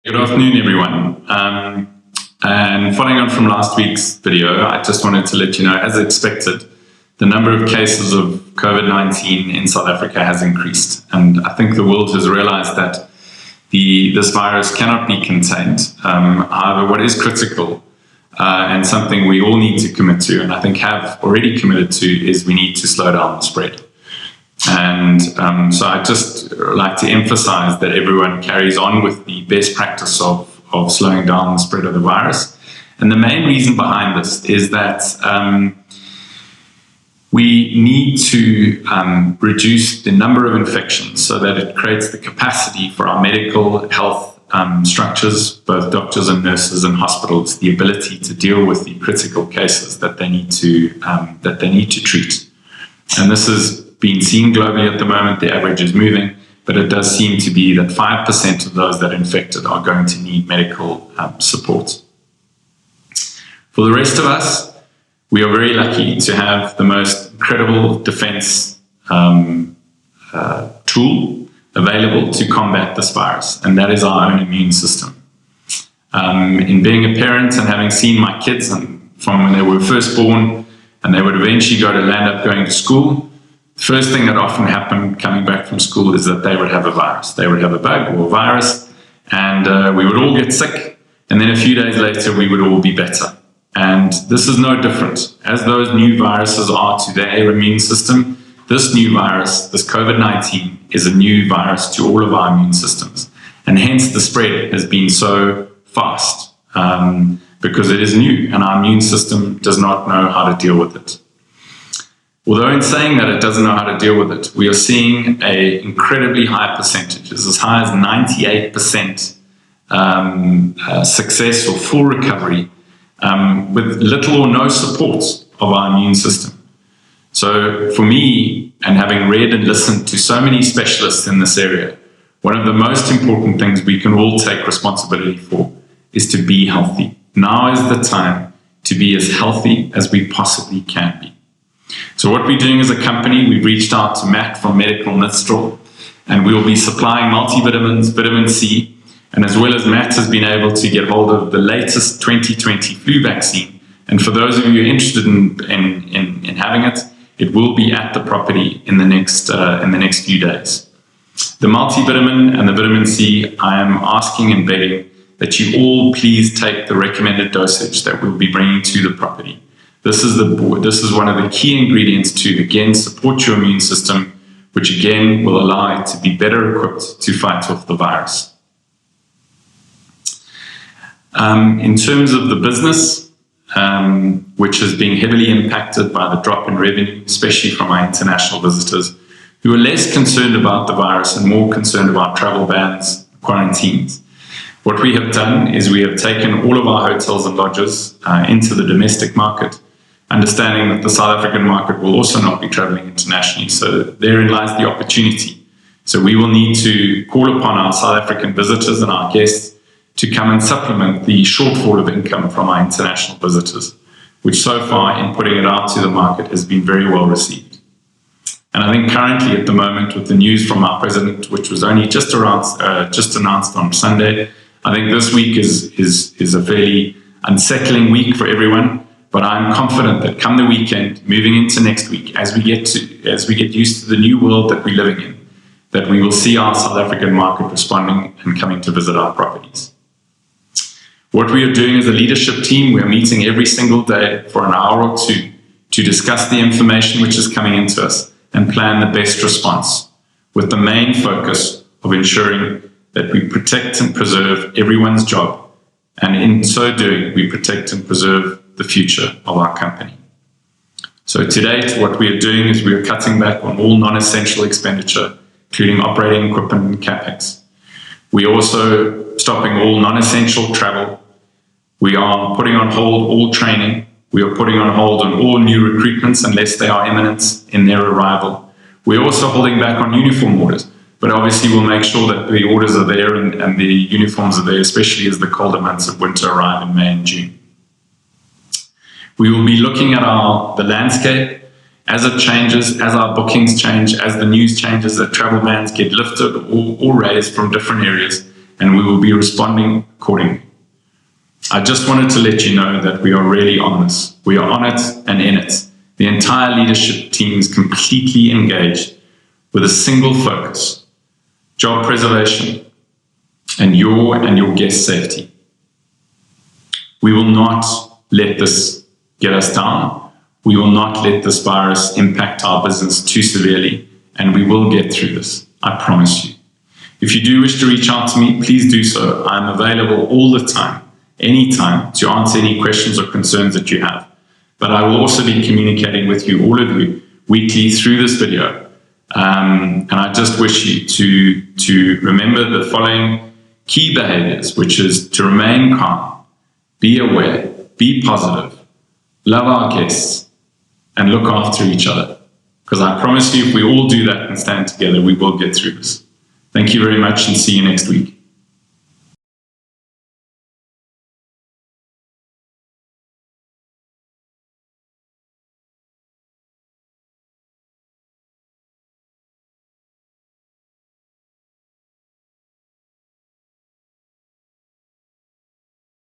Good afternoon, everyone. And following on from last week's video, I just wanted to let you know, as expected, the number of cases of COVID-19 in South Africa has increased. And I think the world has realized that this virus cannot be contained. However, what is critical and something we all need to commit to, and I think have already committed to, is we need to slow down the spread. And so I just like to emphasize that everyone carries on with the best practice of slowing down the spread of the virus. And the main reason behind this is that we need to reduce the number of infections so that it creates the capacity for our medical health structures, both doctors and nurses and hospitals, the ability to deal with the critical cases that they need to treat. And this is being seen globally at the moment. The average is moving, but it does seem to be that 5% of those that are infected are going to need medical support. For the rest of us, we are very lucky to have the most incredible defense tool available to combat this virus, and that is our own immune system. In being a parent and having seen my kids from when they were first born, and they would eventually land up going to school, the first thing that often happened coming back from school is that they would have a virus. They would have a bug or a virus, and we would all get sick. And then a few days later, we would all be better. And this is no different. As those new viruses are to their immune system, this new virus, this COVID-19, is a new virus to all of our immune systems. And hence the spread has been so fast because it is new and our immune system does not know how to deal with it. Although in saying that it doesn't know how to deal with it, we are seeing an incredibly high percentage, as high as 98% success or full recovery with little or no support of our immune system. So for me, and having read and listened to so many specialists in this area, one of the most important things we can all take responsibility for is to be healthy. Now is the time to be as healthy as we possibly can be. So what we're doing as a company, we've reached out to Matt from Medical Nitstrol, and we will be supplying multivitamins, vitamin C, and as well as Matt has been able to get hold of the latest 2020 flu vaccine. And for those of you interested in having it, it will be at the property in the next few days. The multivitamin and the vitamin C, I am asking and begging that you all please take the recommended dosage that we'll be bringing to the property. This is one of the key ingredients to, again, support your immune system, which again will allow it to be better equipped to fight off the virus. In terms of the business, which is being heavily impacted by the drop in revenue, especially from our international visitors, who are less concerned about the virus and more concerned about travel bans, quarantines. What we have done is we have taken all of our hotels and lodges into the domestic market, understanding that the South African market will also not be traveling internationally. So therein lies the opportunity. So we will need to call upon our South African visitors and our guests to come and supplement the shortfall of income from our international visitors, which so far in putting it out to the market has been very well received. And I think currently at the moment, with the news from our president, which was only just announced on Sunday, I think this week is a fairly unsettling week for everyone. But I'm confident that come the weekend, moving into next week, as we get used to the new world that we're living in, that we will see our South African market responding and coming to visit our properties. What we are doing as a leadership team, we are meeting every single day for an hour or two to discuss the information which is coming into us and plan the best response, with the main focus of ensuring that we protect and preserve everyone's job, and in so doing, we protect and preserve the future of our company. So to date, what we are doing is we are cutting back on all non-essential expenditure, including operating equipment and CapEx. We are also stopping all non-essential travel. We are putting on hold all training. We are putting on hold on all new recruitments unless they are imminent in their arrival. We're also holding back on uniform orders, but obviously we'll make sure that the orders are there and the uniforms are there, especially as the colder months of winter arrive in May and June. We will be looking at the landscape as it changes, as our bookings change, as the news changes, that travel bans get lifted or raised from different areas. and we will be responding accordingly. I just wanted to let you know that we are really on this. We are on it and in it. The entire leadership team is completely engaged with a single focus: job preservation and your guest safety. We will not let this get us down. We will not let this virus impact our business too severely, and we will get through this. I promise you. If you do wish to reach out to me, please do so. I'm available all the time, anytime, to answer any questions or concerns that you have. But I will also be communicating with you, all of you, weekly through this video. And I just wish you to remember the following key behaviors, which is to remain calm, be aware, be positive, love our guests, and look after each other. Because I promise you, if we all do that and stand together, we will get through this. Thank you very much, and see you next week.